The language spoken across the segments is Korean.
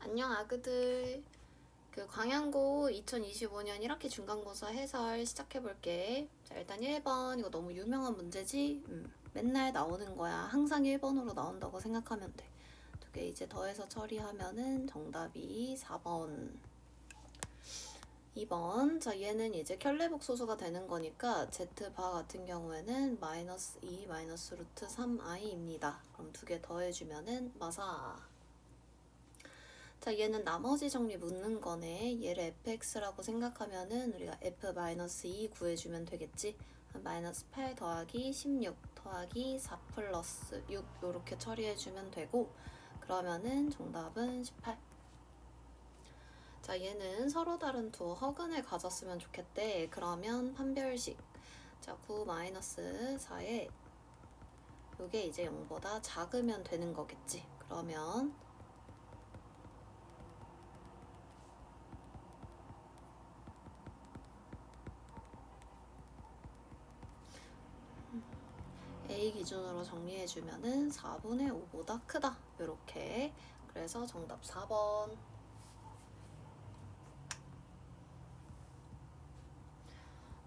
안녕 아그들. 광양고 2025년 1학기 중간고사 해설 시작해볼게. 자, 일단 1번. 이거 너무 유명한 문제지? 맨날 나오는 거야. 항상 1번으로 나온다고 생각하면 돼. 두 개 이제 더해서 처리하면은 정답이 4번. 2번. 자, 얘는 이제 켤레복 소수가 되는 거니까 Z바 같은 경우에는 마이너스 2 마이너스 루트 3i입니다. 그럼 두 개 더해주면은 마사. 자, 얘는 나머지 정리 묻는 거네. 얘를 fx라고 생각하면은 우리가 f-2 구해주면 되겠지. 마이너스 8 더하기 16 더하기 4 플러스 6 요렇게 처리해주면 되고, 그러면은 정답은 18. 자, 얘는 서로 다른 두 허근을 가졌으면 좋겠대. 그러면 판별식. 자, 9 마이너스 4에 요게 이제 0보다 작으면 되는 거겠지. 그러면 A 기준으로 정리해주면은 4분의 5보다 크다. 요렇게. 그래서 정답 4번.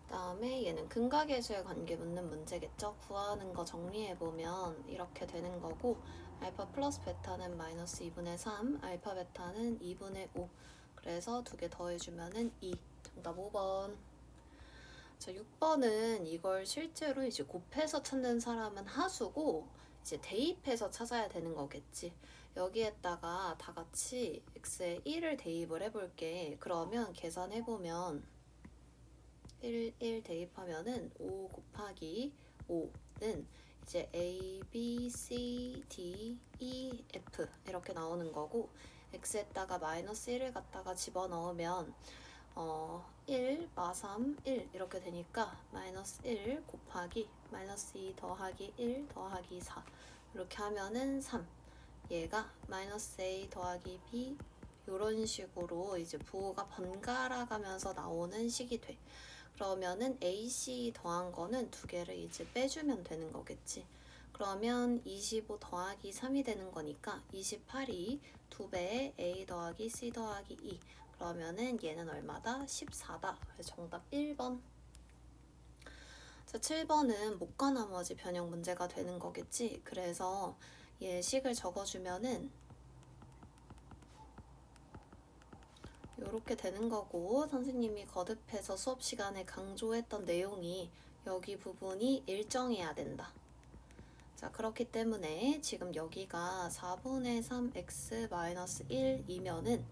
다음에 얘는 근각계수의 관계 묻는 문제겠죠. 구하는 거 정리해보면 이렇게 되는 거고, 알파 플러스 베타는 마이너스 2분의 3, 알파 베타는 2분의 5. 그래서 두 개 더해주면은 2. 정답 5번. 자, 6번은 이걸 실제로 이제 곱해서 찾는 사람은 하수고, 이제 대입해서 찾아야 되는 거겠지. 여기에다가 다 같이 x에 1을 대입을 해볼게. 그러면 계산해보면 1 대입하면은 5 곱하기 5는 이제 A, B, C, D, E, F 이렇게 나오는 거고, x에다가 마이너스 1을 갖다가 집어넣으면 1, 마삼, 1 이렇게 되니까 마이너스 1 곱하기 마이너스 2 더하기 1 더하기 4 이렇게 하면은 3. 얘가 마이너스 A 더하기 B 이런 식으로 이제 부호가 번갈아 가면서 나오는 식이 돼. 그러면은 AC 더한 거는 두 개를 이제 빼주면 되는 거겠지. 그러면 25 더하기 3이 되는 거니까 28이 2배의 A 더하기 C 더하기 2. 그러면은 얘는 얼마다? 14다. 그래서 정답 1번. 자, 7번은 못과 나머지 변형 문제가 되는 거겠지. 그래서 얘 식을 적어주면은 요렇게 되는 거고, 선생님이 거듭해서 수업 시간에 강조했던 내용이 여기 부분이 일정해야 된다. 자, 그렇기 때문에 지금 여기가 4분의 3x-1이면은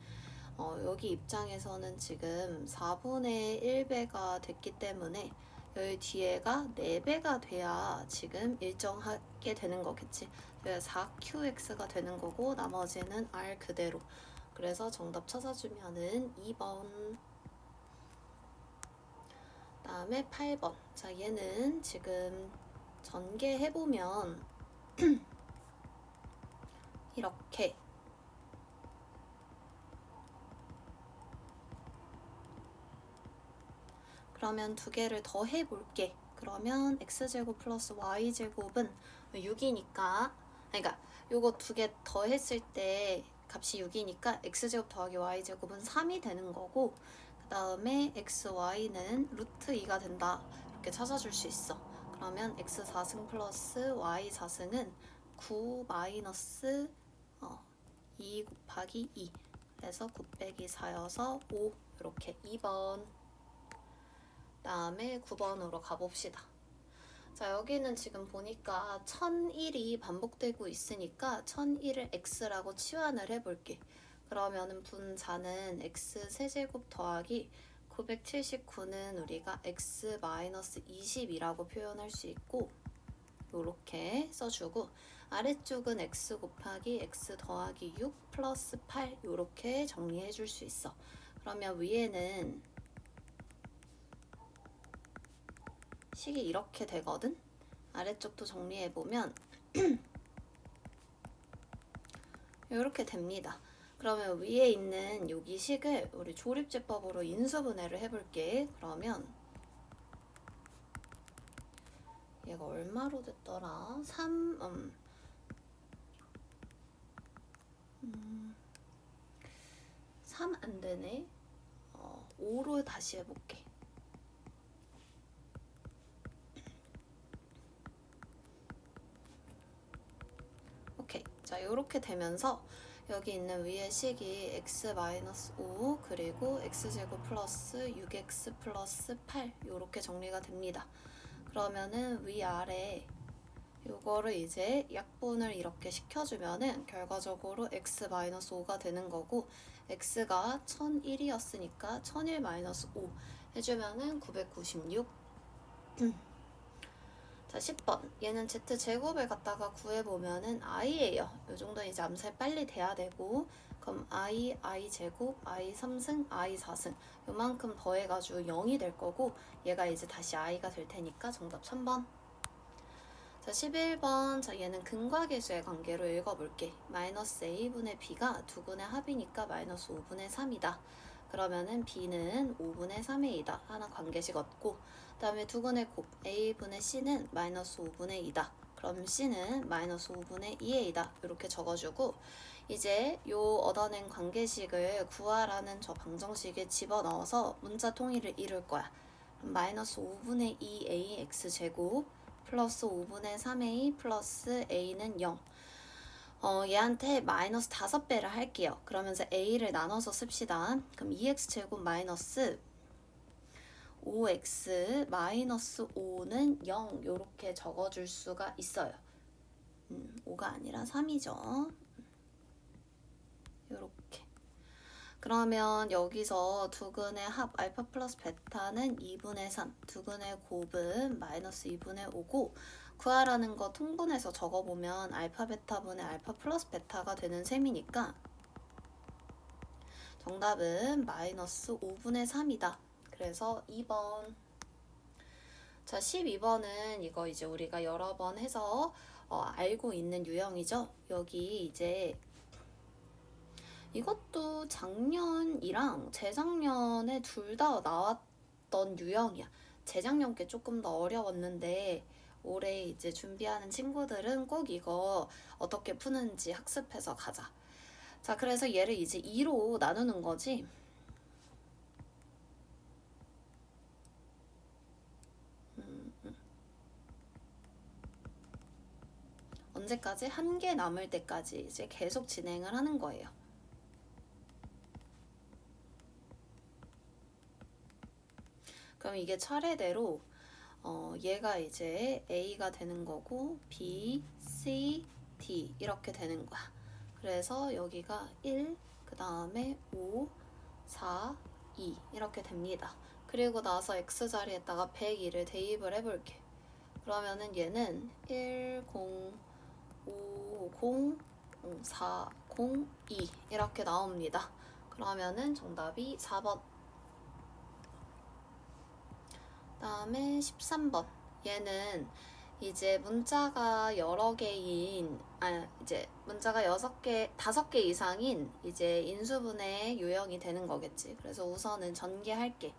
여기 입장에서는 지금 4분의 1배가 됐기 때문에 여기 뒤에가 4배가 돼야 지금 일정하게 되는 거겠지. 그래서 4qx가 되는 거고 나머지는 r 그대로. 그래서 정답 찾아주면은 2번. 다음에 8번. 자, 얘는 지금 전개해보면 이렇게 그러면 두 개를 더 해볼게. 그러면 x제곱 플러스 y제곱은 6이니까, 그러니까 요거 두 개 더 했을 때 값이 6이니까 x제곱 더하기 y제곱은 3이 되는 거고, 그 다음에 xy는 루트 2가 된다. 이렇게 찾아줄 수 있어. 그러면 x4승 플러스 y4승은 9 마이너스 2 곱하기 2. 그래서 9 빼기 4여서 5. 이렇게 2번. 다음에 9번으로 가봅시다. 자, 여기는 지금 보니까 1001이 반복되고 있으니까 1001을 x라고 치환을 해볼게. 그러면은 분자는 x 세제곱 더하기 979는 우리가 x-20이라고 표현할 수 있고, 요렇게 써주고, 아래쪽은 x 곱하기 x 더하기 6 플러스 8 요렇게 정리해 줄 수 있어. 그러면 위에는 식이 이렇게 되거든? 아래쪽도 정리해보면 이렇게 됩니다. 그러면 위에 있는 여기 식을 우리 조립제법으로 인수분해를 해볼게. 그러면 얘가 얼마로 됐더라? 3, 3 안 되네. 5로 다시 해볼게. 오케이. 자, 요렇게 되면서 여기 있는 위의 식이 x-5 그리고 x제곱 플러스 6x 플러스 8 요렇게 정리가 됩니다. 그러면은 위아래 요거를 이제 약분을 이렇게 시켜주면은 결과적으로 x-5가 되는 거고, x가 1001이었으니까 1001-5 해주면은 996. 자, 10번. 얘는 z제곱을 갖다가 구해보면은 i예요. 요 정도는 이제 암살 빨리 돼야 되고, 그럼 i제곱, i3승, i4승 요만큼 더해가지고 0이 될 거고, 얘가 이제 다시 i가 될 테니까 정답 3번. 자, 11번. 자, 얘는 근과계수의 관계로 읽어볼게. 마이너스 a분의 b가 두 분의 합이니까 마이너스 5분의 3이다. 그러면은 b는 5분의 3a이다. 하나 관계식 얻고, 그 다음에 두근의 곱 a분의 c는 마이너스 5분의 2다. 그럼 c는 마이너스 5분의 2a이다. 이렇게 적어주고, 이제 요 얻어낸 관계식을 구하라는 저 방정식에 집어넣어서 문자 통일을 이룰 거야. 그럼 마이너스 5분의 2a x제곱 플러스 5분의 3a 플러스 a는 0. 얘한테 마이너스 5배를 할게요. 그러면서 a를 나눠서 씁시다. 그럼 2x제곱 마이너스 5x 마이너스 5는 0 요렇게 적어줄 수가 있어요. 5가 아니라 3이죠. 요렇게. 그러면 여기서 두근의 합 알파 플러스 베타는 2분의 3, 두근의 곱은 마이너스 2분의 5고, 구하라는 거 통분해서 적어보면 알파 베타분의 알파 플러스 베타가 되는 셈이니까 정답은 마이너스 5분의 3이다. 그래서 2번. 자, 12번은 이거 이제 우리가 여러 번 해서 알고 있는 유형이죠. 여기 이제 이것도 작년이랑 재작년에 둘 다 나왔던 유형이야. 재작년 게 조금 더 어려웠는데 올해 이제 준비하는 친구들은 꼭 이거 어떻게 푸는지 학습해서 가자. 자, 그래서 얘를 이제 2로 나누는 거지. 언제까지? 한 개 남을 때까지 이제 계속 진행을 하는 거예요. 그럼 이게 차례대로 얘가 이제 A가 되는 거고 B, C, D 이렇게 되는 거야. 그래서 여기가 1, 그 다음에 5, 4, 2 이렇게 됩니다. 그리고 나서 X자리에다가 102를 대입을 해볼게. 그러면은 얘는 1, 0, 5, 0, 4, 0, 2 이렇게 나옵니다. 그러면은 정답이 4번. 다음에 13번. 얘는 이제 문자가 여러 개인, 이제 문자가 6개, 5개 이상인 이제 인수분해 유형이 되는 거겠지. 그래서 우선은 전개할게.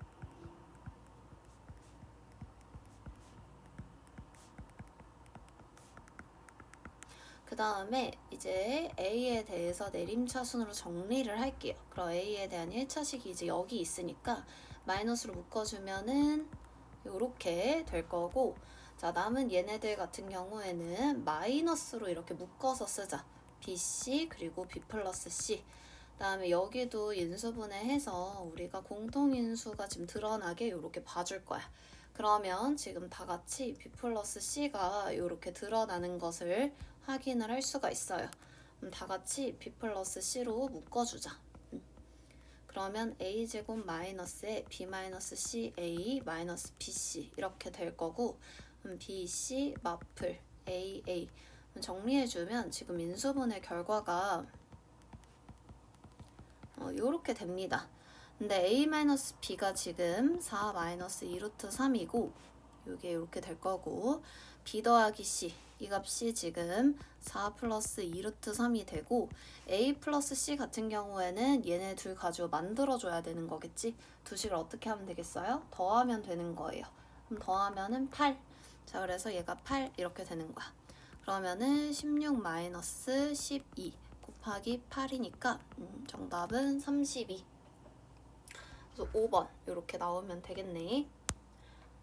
그 다음에 이제 A에 대해서 내림차순으로 정리를 할게요. 그럼 A에 대한 1차식이 이제 여기 있으니까 마이너스로 묶어주면은 요렇게 될 거고, 자, 남은 얘네들 같은 경우에는 마이너스로 이렇게 묶어서 쓰자. BC 그리고 B 플러스 C. 다음에 여기도 인수분해해서 우리가 공통인수가 지금 드러나게 이렇게 봐줄 거야. 그러면 지금 다 같이 B 플러스 C가 이렇게 드러나는 것을 확인을 할 수가 있어요. 그럼 다 같이 B 플러스 C로 묶어주자. 그러면 a제곱 마이너스에 b 마이너스 c a 마이너스 bc 이렇게 될 거고, bc 마플 a a 정리해주면 지금 인수분해 결과가 요렇게 됩니다. 근데 a 마이너스 b가 지금 4 마이너스 2루트 3이고 요게 이렇게 될 거고, b 더하기 c 이 값이 지금 4 플러스 2루트 3이 되고, a 플러스 c 같은 경우에는 얘네 둘 가지고 만들어줘야 되는 거겠지. 두 식을 어떻게 하면 되겠어요? 더하면 되는 거예요. 그럼 더하면은 8. 자, 그래서 얘가 8 이렇게 되는 거야. 그러면은 16 마이너스 12 곱하기 8이니까 정답은 32. 그래서 5번 이렇게 나오면 되겠네.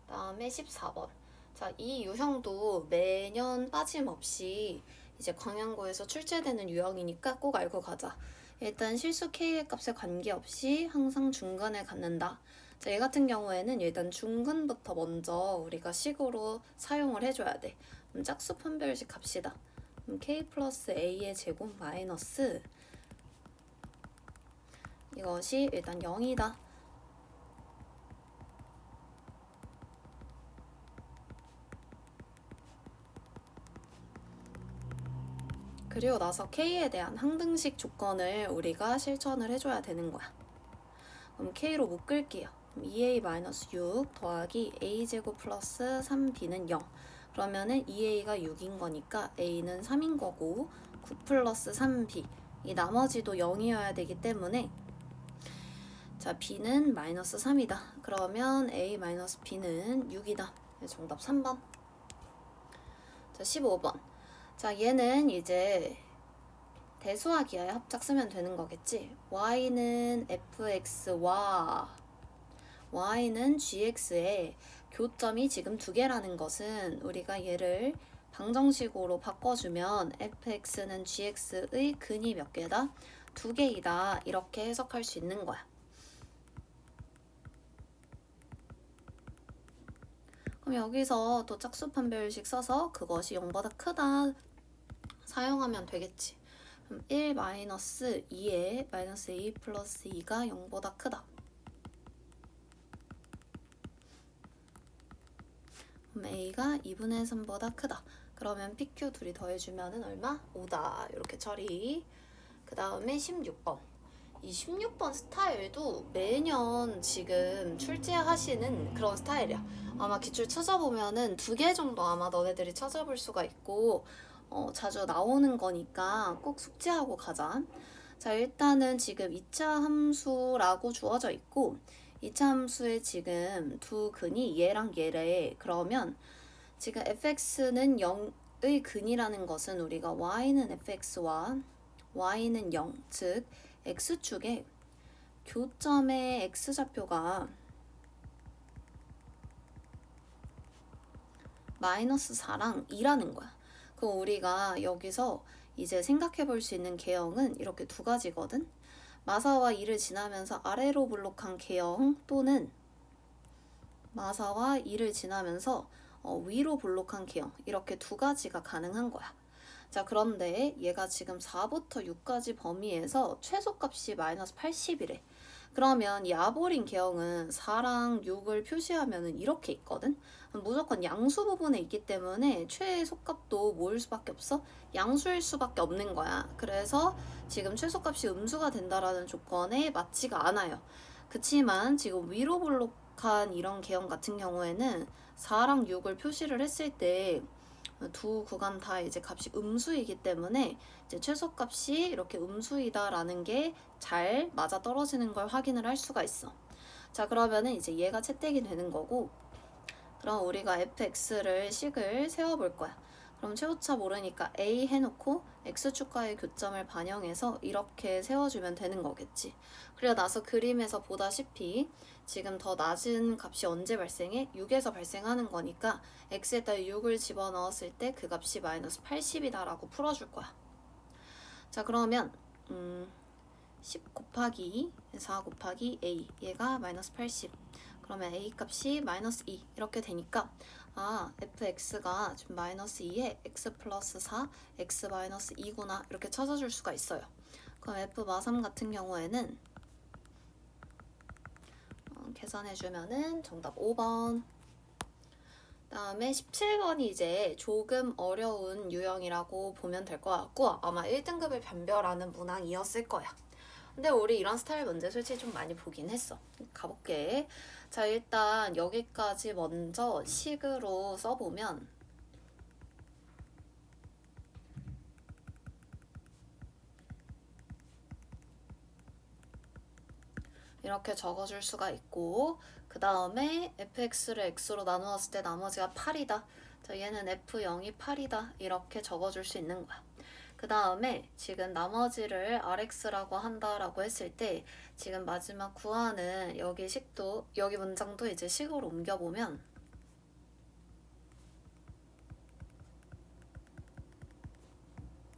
다음에 14번. 자, 이 유형도 매년 빠짐없이 이제 강양고에서 출제되는 유형이니까 꼭 알고 가자. 일단 실수 K의 값에 관계없이 항상 중간에 갖는다. 자, 얘 같은 경우에는 일단 중근부터 먼저 우리가 식으로 사용을 해줘야 돼. 그럼 짝수 판별식 갑시다. 그럼 K 플러스 A의 제곱 마이너스 이것이 일단 0이다. 그리고 나서 K에 대한 항등식 조건을 우리가 실천을 해줘야 되는 거야. 그럼 K로 묶을게요. 2A-6 더하기 A제곱 플러스 3B는 0. 그러면은 2A가 6인 거니까 A는 3인 거고 9 플러스 3B. 이 나머지도 0이어야 되기 때문에 자, B는 마이너스 3이다. 그러면 A-B는 6이다. 정답 3번. 자, 15번. 자, 얘는 이제 대수하기하에 합작 쓰면 되는 거겠지. y는 fx와 y는 gx의 교점이 지금 두 개라는 것은 우리가 얘를 방정식으로 바꿔주면 fx는 gx의 근이 몇 개다? 두 개이다. 이렇게 해석할 수 있는 거야. 그럼 여기서 또 짝수 판별식 써서 그것이 0보다 크다 사용하면 되겠지. 그럼 1-2에 마이너스 a 플러스 2가 0보다 크다. 그럼 a가 2분의 3보다 크다. 그러면 pq 둘이 더해주면 얼마? 5다. 이렇게 처리. 그 다음에 16번. 이 16번 스타일도 매년 지금 출제하시는 그런 스타일이야. 아마 기출 찾아보면은 2개 정도 아마 너네들이 찾아볼 수가 있고 자주 나오는 거니까 꼭 숙지하고 가자. 자, 일단은 지금 2차 함수라고 주어져 있고 2차 함수에 지금 두 근이 얘랑 얘래. 그러면 지금 fx는 0의 근이라는 것은 우리가 y는 fx와 y는 0, 즉 x축에 교점의 x좌표가 마이너스 4랑 2라는 거야. 그럼 우리가 여기서 이제 생각해 볼 수 있는 개형은 이렇게 두 가지거든. 마사와 2를 지나면서 아래로 블록한 개형 또는 마사와 2를 지나면서 위로 블록한 개형, 이렇게 두 가지가 가능한 거야. 자, 그런데 얘가 지금 4부터 6까지 범위에서 최소값이 마이너스 80이래. 그러면 이 아보린 개형은 4랑 6을 표시하면 이렇게 있거든. 무조건 양수 부분에 있기 때문에 최소값도 뭐일 수밖에 없어? 양수일 수밖에 없는 거야. 그래서 지금 최소값이 음수가 된다라는 조건에 맞지가 않아요. 그치만 지금 위로 블록한 이런 개형 같은 경우에는 4랑 6을 표시를 했을 때 두 구간 다 이제 값이 음수이기 때문에 이제 최소값이 이렇게 음수이다라는 게 잘 맞아 떨어지는 걸 확인을 할 수가 있어. 자, 그러면은 이제 얘가 채택이 되는 거고, 그럼 우리가 fx를 식을 세워볼 거야. 그럼 최고차 모르니까 a 해놓고 x축과의 교점을 반영해서 이렇게 세워주면 되는 거겠지. 그리고 나서 그림에서 보다시피 지금 더 낮은 값이 언제 발생해? 6에서 발생하는 거니까 x에다 6을 집어넣었을 때 그 값이 마이너스 80이다 라고 풀어줄 거야. 자, 그러면 10 곱하기 4 곱하기 a, 얘가 마이너스 80. 그러면 a 값이 마이너스 2 이렇게 되니까 fx가 지금 마이너스 2에 x 플러스 4, x 마이너스 2구나 이렇게 찾아줄 수가 있어요. 그럼 f 마3 같은 경우에는 계산해주면은 정답 5번. 다음에 17번이 이제 조금 어려운 유형이라고 보면 될 것 같고 아마 1등급을 변별하는 문항이었을 거야. 근데 우리 이런 스타일 문제 솔직히 좀 많이 보긴 했어. 가볼게. 자, 일단 여기까지 먼저 식으로 써보면 이렇게 적어줄 수가 있고 그 다음에 fx를 x로 나누었을 때 나머지가 8이다. 자, 얘는 f0이 8이다. 이렇게 적어줄 수 있는 거야. 그 다음에 지금 나머지를 Rx라고 한다라고 했을 때 지금 마지막 구하는 여기 식도, 여기 문장도 이제 식으로 옮겨보면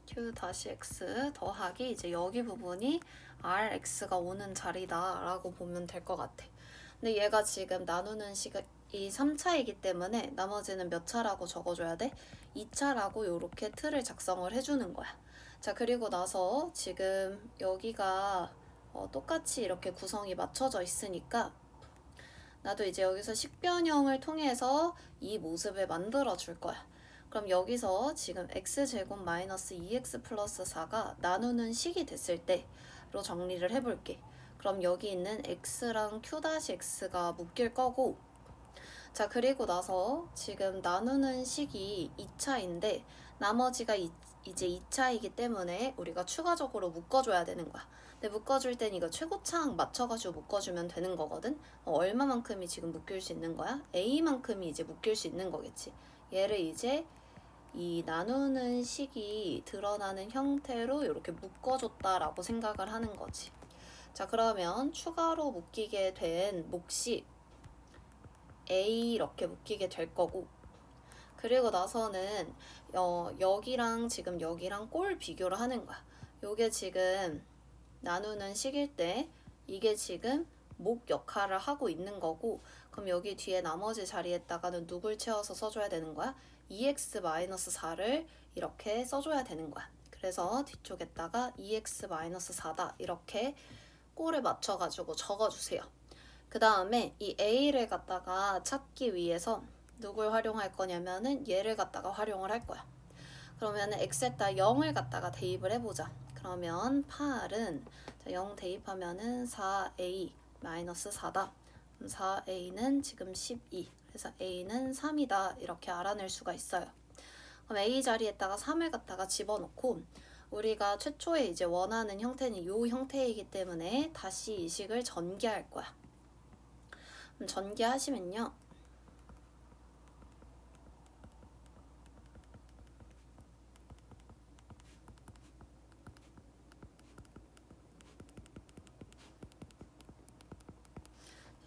Q-X 더하기 이제 여기 부분이 Rx가 오는 자리다 라고 보면 될 것 같아. 근데 얘가 지금 나누는 식이 3차이기 때문에 나머지는 몇 차라고 적어줘야 돼? 2차라고 이렇게 틀을 작성을 해주는 거야. 자, 그리고 나서 지금 여기가 똑같이 이렇게 구성이 맞춰져 있으니까 나도 이제 여기서 식변형을 통해서 이 모습을 만들어 줄 거야. 그럼 여기서 지금 x제곱 마이너스 2x 플러스 4가 나누는 식이 됐을 때로 정리를 해볼게. 그럼 여기 있는 x랑 q-x가 묶일 거고, 자, 그리고 나서 지금 나누는 식이 2차인데 나머지가 이제 2차이기 때문에 우리가 추가적으로 묶어줘야 되는 거야. 근데 묶어줄 땐 이거 최고차항 맞춰가지고 묶어주면 되는 거거든. 얼마만큼이 지금 묶일 수 있는 거야? A만큼이 이제 묶일 수 있는 거겠지. 얘를 이제 이 나누는 식이 드러나는 형태로 이렇게 묶어줬다라고 생각을 하는 거지. 자, 그러면 추가로 묶이게 된 몫이 A 이렇게 묶이게 될 거고, 그리고 나서는 여기랑 지금 여기랑 꼴 비교를 하는 거야. 요게 지금 나누는 식일 때 이게 지금 목 역할을 하고 있는 거고, 그럼 여기 뒤에 나머지 자리에다가는 누굴 채워서 써줘야 되는 거야? 2x-4를 이렇게 써줘야 되는 거야. 그래서 뒤쪽에다가 2x-4다 이렇게 꼴을 맞춰가지고 적어주세요. 그 다음에 이 A를 갖다가 찾기 위해서 누굴 활용할 거냐면은 얘를 갖다가 활용을 할 거야. 그러면은 x에다 0을 갖다가 대입을 해보자. 그러면 8은 0 대입하면은 4a 마이너스 4다. 4a는 지금 12. 그래서 a는 3이다. 이렇게 알아낼 수가 있어요. 그럼 a 자리에다가 3을 갖다가 집어넣고 우리가 최초에 이제 원하는 형태는 이 형태이기 때문에 다시 이 식을 전개할 거야. 그럼 전개하시면요.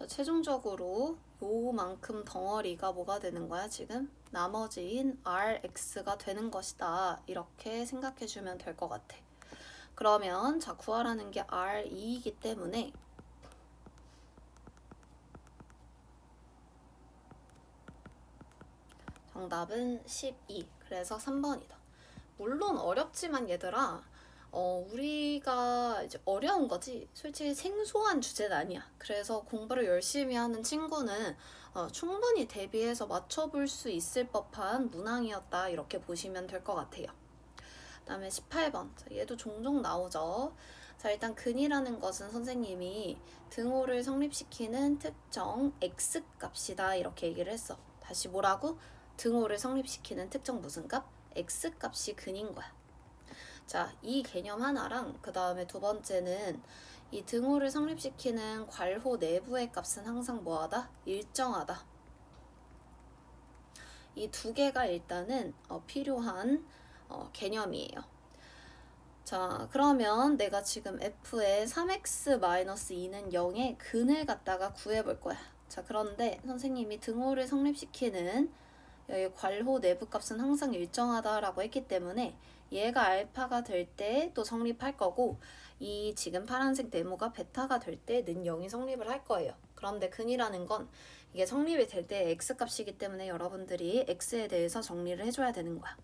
최종적으로 요만큼 덩어리가 뭐가 되는 거야 지금? 나머지인 Rx가 되는 것이다. 이렇게 생각해주면 될 것 같아. 그러면 자 구하라는 게 R2이기 때문에 정답은 12. 그래서 3번이다. 물론 어렵지만 얘들아 우리가 이제 어려운 거지 솔직히 생소한 주제는 아니야. 그래서 공부를 열심히 하는 친구는 충분히 대비해서 맞춰볼 수 있을 법한 문항이었다 이렇게 보시면 될 것 같아요. 그 다음에 18번 얘도 종종 나오죠. 자, 일단 근이라는 것은 선생님이 등호를 성립시키는 특정 x값이다 이렇게 얘기를 했어. 다시 뭐라고? 등호를 성립시키는 특정 무슨 값? x값이 근인 거야. 자, 이 개념 하나랑 그 다음에 두 번째는 이 등호를 성립시키는 괄호 내부의 값은 항상 뭐하다? 일정하다. 이 두 개가 일단은 필요한 개념이에요. 자, 그러면 내가 지금 f의 3x-2는 0의 근을 갖다가 구해볼 거야. 자, 그런데 선생님이 등호를 성립시키는 여기 괄호 내부 값은 항상 일정하다라고 했기 때문에 얘가 알파가 될 때 또 성립할 거고 이 지금 파란색 네모가 베타가 될 때는 0이 성립을 할 거예요. 그런데 근이라는 건 이게 성립이 될 때 x값이기 때문에 여러분들이 x에 대해서 정리를 해줘야 되는 거야.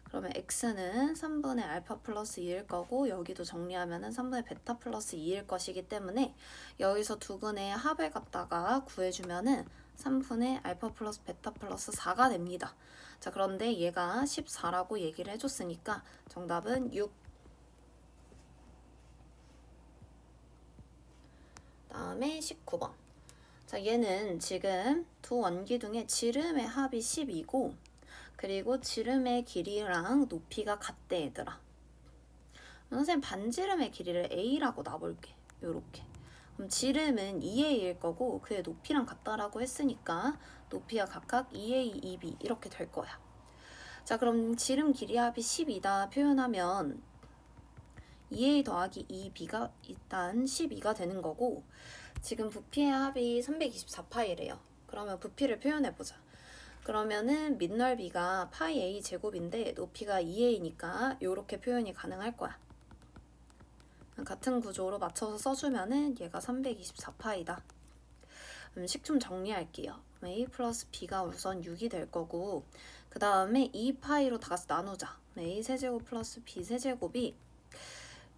그러면 x는 3분의 알파 플러스 2일 거고 여기도 정리하면은 3분의 베타 플러스 2일 것이기 때문에 여기서 두 근의 합을 갖다가 구해주면은 3분의 알파 플러스 베타 플러스 4가 됩니다. 자, 그런데 얘가 14라고 얘기를 해줬으니까 정답은 6. 다음에 19번. 자, 얘는 지금 두 원기둥의 지름의 합이 10이고 그리고 지름의 길이랑 높이가 같대 얘들아. 선생님 반지름의 길이를 A라고 놔볼게. 요렇게. 그럼 지름은 2A일 거고 그의 높이랑 같다라고 했으니까 높이가 각각 2a, 2b 이렇게 될 거야. 자, 그럼 지름 길이 합이 10이다 표현하면 2a 더하기 2b가 일단 12가 되는 거고, 지금 부피의 합이 324파이래요. 그러면 부피를 표현해보자. 그러면은 밑넓이가 파이 a 제곱인데 높이가 2a니까 이렇게 표현이 가능할 거야. 같은 구조로 맞춰서 써주면은 얘가 324파이다. 식 좀 정리할게요. a 플러스 b가 우선 6이 될 거고, 그 다음에 2파이로 다 같이 나누자. a 세제곱 플러스 b 세제곱이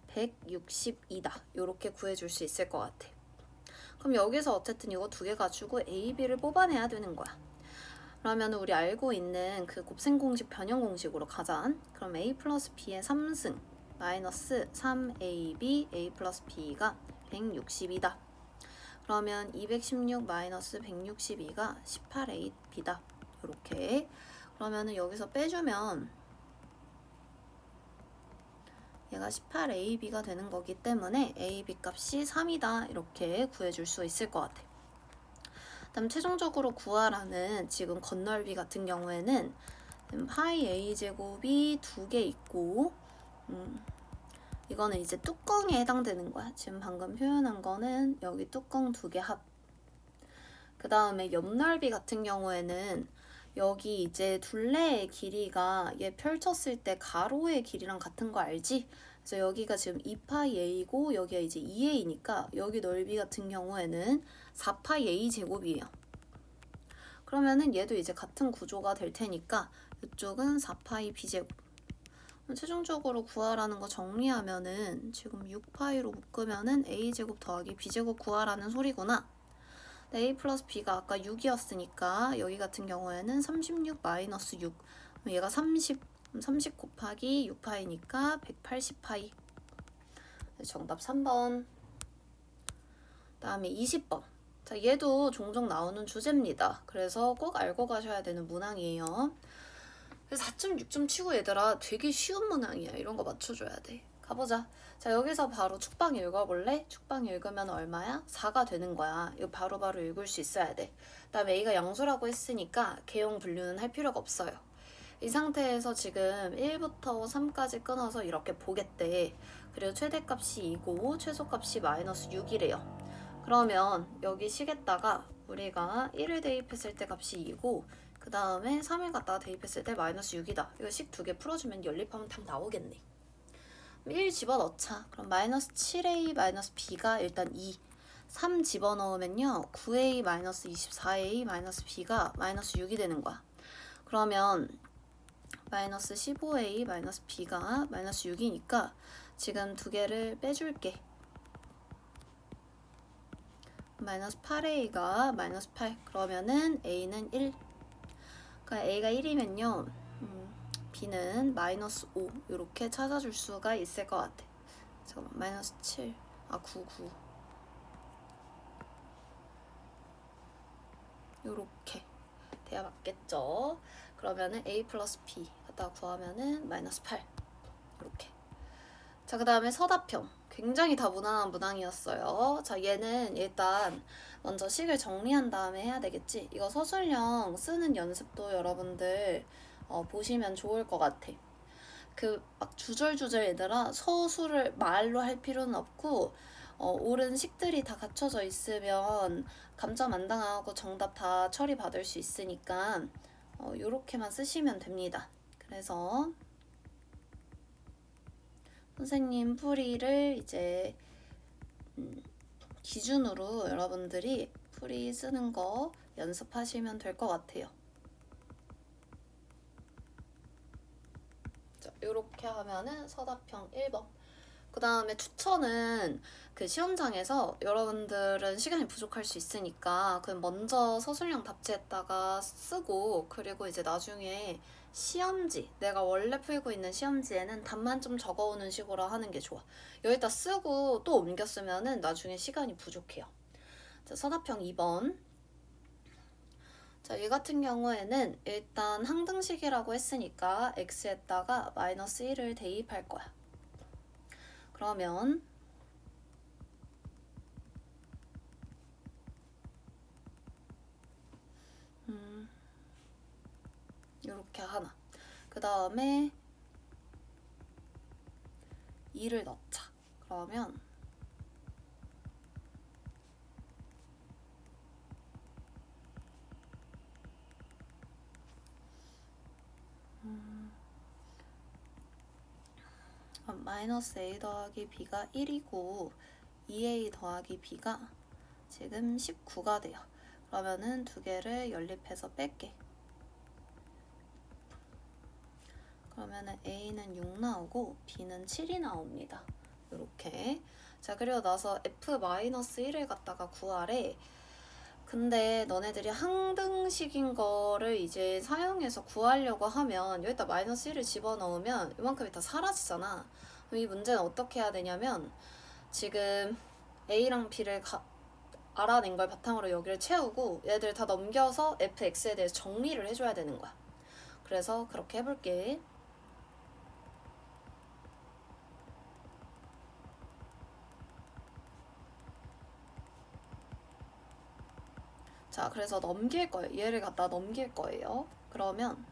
162다. 이렇게 구해줄 수 있을 것 같아. 그럼 여기서 어쨌든 이거 두 개 가지고 a, b를 뽑아내야 되는 거야. 그러면 우리 알고 있는 그 곱셈 공식 변형 공식으로 가자. 그럼 a 플러스 b의 3승 마이너스 3ab a 플러스 b가 160이다. 그러면 216 마이너스 162가 18ab다. 이렇게. 그러면은 여기서 빼주면 얘가 18ab가 되는 거기 때문에 ab 값이 3이다. 이렇게 구해줄 수 있을 것 같아. 다음 최종적으로 구하라는 지금 건널비 같은 경우에는 파이 a 제곱이 2개 있고, 이거는 이제 뚜껑에 해당되는 거야. 지금 방금 표현한 거는 여기 뚜껑 2개 합. 그 다음에 옆넓이 같은 경우에는 여기 이제 둘레의 길이가 얘 펼쳤을 때 가로의 길이랑 같은 거 알지? 그래서 여기가 지금 2파이 a고 여기가 이제 2a니까 여기 넓이 같은 경우에는 4파이 a 제곱이에요. 그러면은 얘도 이제 같은 구조가 될 테니까 이쪽은 4파이 b 제곱. 최종적으로 구하라는 거 정리하면은 지금 6파이로 묶으면은 a 제곱 더하기 b 제곱 구하라는 소리구나. a 플러스 b가 아까 6이었으니까 여기 같은 경우에는 36 마이너스 6. 얘가 30 곱하기 6파이니까 180파이. 정답 3번. 다음에 20번. 자, 얘도 종종 나오는 주제입니다. 그래서 꼭 알고 가셔야 되는 문항이에요. 그래서 4점, 6점 치고 얘들아 되게 쉬운 문항이야. 이런 거 맞춰줘야 돼. 가보자. 자, 여기서 바로 축방 읽어볼래? 축방 읽으면 얼마야? 4가 되는 거야. 이거 바로바로 읽을 수 있어야 돼. 그다음에 A가 양수라고 했으니까 개용 분류는 할 필요가 없어요. 이 상태에서 지금 1부터 3까지 끊어서 이렇게 보겠대. 그리고 최대값이 2고 최소값이 마이너스 6이래요. 그러면 여기 식에다가 우리가 1을 대입했을 때 값이 2고 그 다음에 3을 갖다가 대입했을 때 마이너스 6이다. 이거 식 2개 풀어주면 연립하면 답 나오겠네. 1 집어넣자. 그럼 마이너스 7a 마이너스 b가 일단 2. 3 집어넣으면요. 9a 마이너스 24a 마이너스 b가 마이너스 6이 되는 거야. 그러면 마이너스 15a 마이너스 b가 마이너스 6이니까 지금 두 개를 빼줄게. 마이너스 8a가 마이너스 8. 그러면은 a는 1. 그러니까 a가 1이면요. b는 마이너스 5 이렇게 찾아줄 수가 있을 것 같아. 잠깐만, 마이너스 7. 9. 요렇게 돼야 맞겠죠? 그러면은 a 플러스 b 갖다 구하면은 마이너스 8. 이렇게. 자, 그 다음에 서답형. 굉장히 다 무난한 문항이었어요. 자, 얘는 일단 먼저 식을 정리한 다음에 해야 되겠지? 이거 서술형 쓰는 연습도 여러분들 보시면 좋을 것 같아. 그 막 주절주절 얘들아 서술을 말로 할 필요는 없고 옳은 식들이 다 갖춰져 있으면 감점 안 당하고 정답 다 처리받을 수 있으니까 요렇게만 쓰시면 됩니다. 그래서 선생님 풀이를 이제 기준으로 여러분들이 풀이 쓰는 거 연습하시면 될 것 같아요. 자, 이렇게 하면은 서답형 1번. 그 다음에 추천은 그 시험장에서 여러분들은 시간이 부족할 수 있으니까 그 먼저 서술형 답지에다가 쓰고 그리고 이제 나중에 시험지, 내가 원래 풀고 있는 시험지에는 답만 좀 적어오는 식으로 하는 게 좋아. 여기다 쓰고 또 옮겨 쓰면은 나중에 시간이 부족해요. 자, 서답형 2번. 자, 이 같은 경우에는 일단 항등식이라고 했으니까 x에다가 마이너스 1을 대입할 거야. 그러면 이렇게 하나. 그 다음에 2를 넣자. 그러면 마이너스 a 더하기 b가 1이고 2a 더하기 b가 지금 19가 돼요. 그러면은 두 개를 연립해서 뺄게. 그러면은 a는 6 나오고 b는 7이 나옵니다. 이렇게. 자, 그리고 나서 f-1을 갖다가 구하래. 근데 너네들이 항등식인 거를 이제 사용해서 구하려고 하면 여기다 마이너스 1을 집어넣으면 이만큼이 다 사라지잖아. 그럼 이 문제는 어떻게 해야 되냐면 지금 a랑 b를 알아낸 걸 바탕으로 여기를 채우고 얘들 다 넘겨서 fx에 대해서 정리를 해줘야 되는 거야. 그래서 그렇게 해볼게. 자, 그래서 넘길 거예요. 얘를 갖다 넘길 거예요. 그러면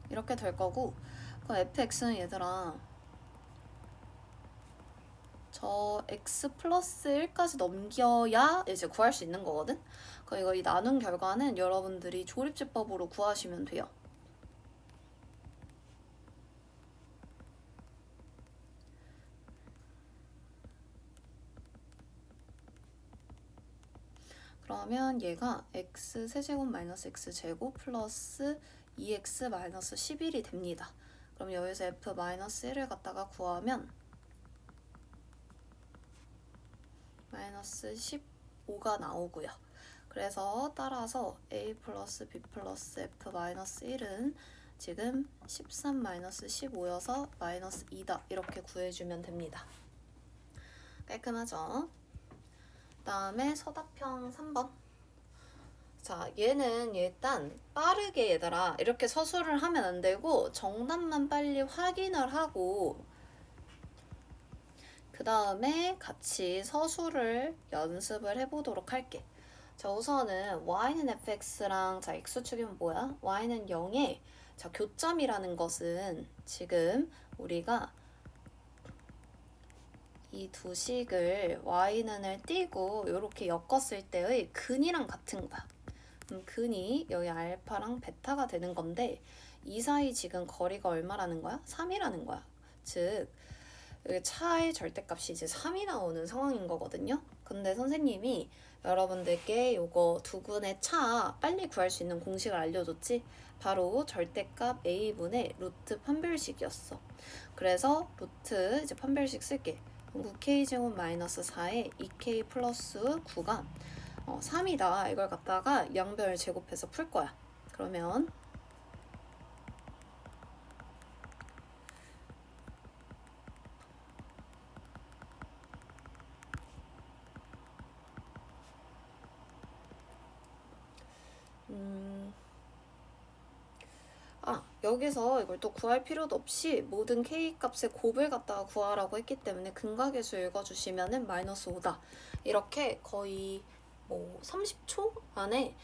이렇게 될 거고, 그럼 fx는 얘들아 저 x 플러스 1까지 넘겨야 이제 구할 수 있는 거거든? 그럼 이거 이 나눈 결과는 여러분들이 조립제법으로 구하시면 돼요. 그러면 얘가 x 세제곱 마이너스 x 제곱 플러스 2x 마이너스 11이 됩니다. 그럼 여기서 f 마이너스 1을 갖다가 구하면 마이너스 15가 나오고요. 그래서 따라서 a 플러스 b 플러스 f 마이너스 1은 지금 13 마이너스 15여서 마이너스 2다. 이렇게 구해주면 됩니다. 깔끔하죠? 다음에 서답형 3번. 자, 얘는 일단 빠르게 얘들아 이렇게 서술을 하면 안 되고 정답만 빨리 확인을 하고 그 다음에 같이 서술을 연습을 해보도록 할게. 자, 우선은 y는 fx랑 자 x축이면 뭐야? y는 0에 자 교점이라는 것은 지금 우리가 이 두 식을 y는을 띄고 이렇게 엮었을 때의 근이랑 같은 거야. 근이 여기 알파랑 베타가 되는 건데 이 사이 지금 거리가 얼마라는 거야? 3이라는 거야. 즉 여기 차의 절대값이 이제 3이 나오는 상황인 거거든요. 근데 선생님이 여러분들께 요거 두근의 차 빨리 구할 수 있는 공식을 알려줬지? 바로 절대값 a분의 루트 판별식이었어. 그래서 루트 이제 판별식 쓸게. 9k제곱 마이너스 4에 2k 플러스 9가 3이다. 이걸 갖다가 양변을 제곱해서 풀 거야. 그러면 여기서 이걸 또 구할 필요도 없이 모든 K값의 곱을 갖다가 구하라고 했기 때문에 근각계수 읽어주시면은 마이너스 5다. 이렇게 거의 뭐 30초 안에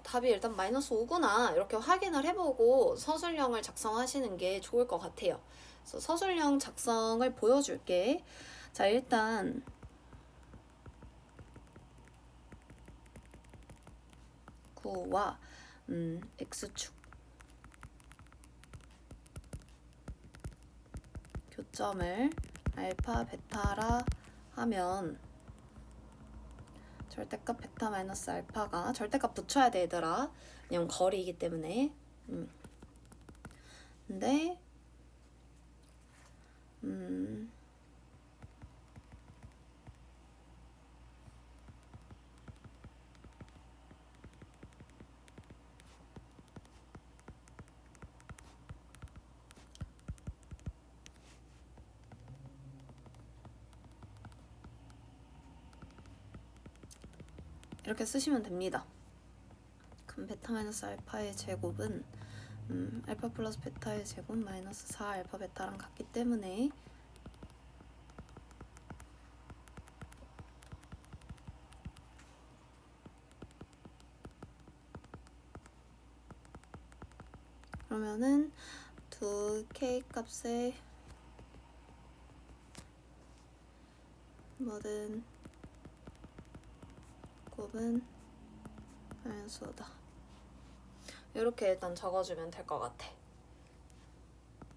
답이 일단 마이너스 5구나 이렇게 확인을 해보고 서술형을 작성하시는 게 좋을 것 같아요. 그래서 서술형 작성을 보여줄게. 자, 일단 구와 X축 교점을 알파, 베타라 하면 절대값 베타 마이너스 알파가 절대값 붙여야 돼 얘들아. 왜냐면 거리이기 때문에. 근데 이렇게 쓰시면 됩니다. 그럼 베타 마이너스 알파의 제곱은 알파 플러스 베타의 제곱 마이너스 4 알파 베타랑 같기 때문에 그러면은 두 k 값의 모든 곱은 마이너스 5다. 이렇게 일단 적어주면 될 것 같아.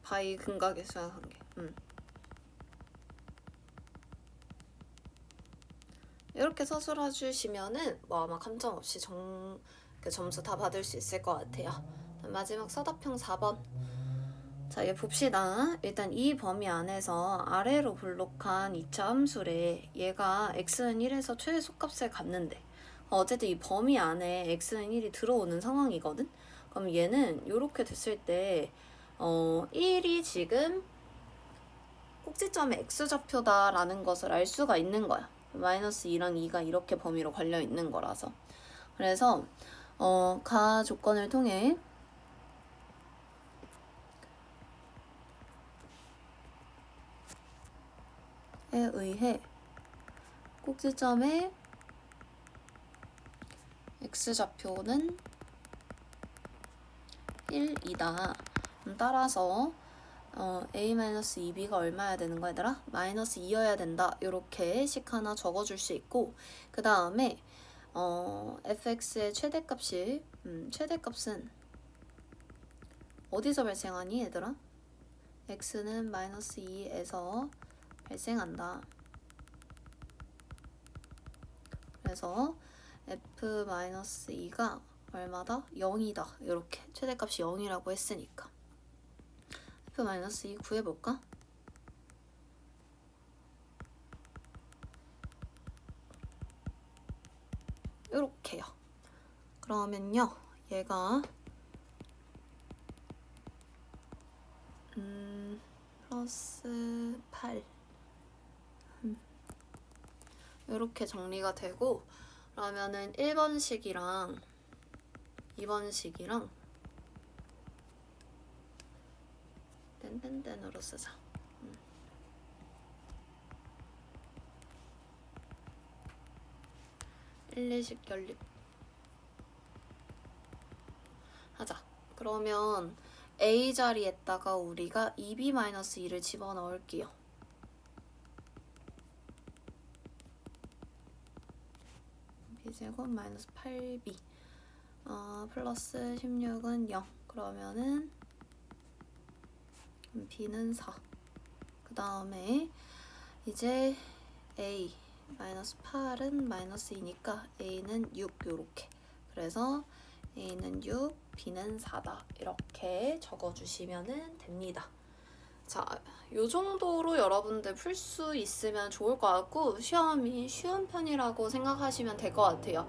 바이 근각계수와 관계. 이렇게 서술해 주시면은 뭐 아마 감점 없이 그 점수 다 받을 수 있을 것 같아요. 마지막 서답형 4번. 자, 얘 봅시다. 일단 이 범위 안에서 아래로 블록한 2차 함수래. 얘가 x는 1에서 최소값을 갖는데 어쨌든 이 범위 안에 x는 1이 들어오는 상황이거든. 그럼 얘는 이렇게 됐을 때 1이 지금 꼭지점의 x좌표다라는 것을 알 수가 있는 거야. 마이너스 2랑 2가 이렇게 범위로 걸려 있는 거라서. 그래서 가 조건을 통해 에 의해 꼭지점의 x좌표는 1이다. 따라서 a-2b가 얼마여야 되는 거야 얘들아? 마이너스 2여야 된다. 이렇게 식 하나 적어줄 수 있고 그 다음에 fx의 최대값이 최대값은 어디서 발생하니 얘들아? x는 마이너스 2에서 발생한다. 그래서 f-2가 얼마다? 0이다. 이렇게 최대값이 0이라고 했으니까 f-2 구해볼까? 이렇게요. 그러면요 얘가 플러스 8 이렇게 정리가 되고 그러면은 1번식이랑 2번식이랑 땡땡땡으로 쓰자. 1, 2식 연립 하자. 그러면 a 자리에다가 우리가 2b-2를 집어넣을게요. b제곱 마이너스 8b 플러스 16은 0. 그러면은 b는 4. 그 다음에 이제 a 마이너스 8은 마이너스 2니까 a는 6 요렇게. 그래서 a는 6, b는 4다. 이렇게 적어주시면 됩니다. 자, 요 정도로 여러분들 풀 수 있으면 좋을 것 같고 시험이 쉬운 편이라고 생각하시면 될 것 같아요.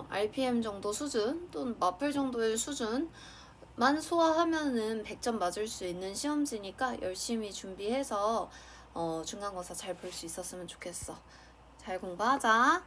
RPM 정도 수준 또는 마플 정도의 수준만 소화하면은 100점 맞을 수 있는 시험지니까 열심히 준비해서 중간고사 잘 볼 수 있었으면 좋겠어. 잘 공부하자.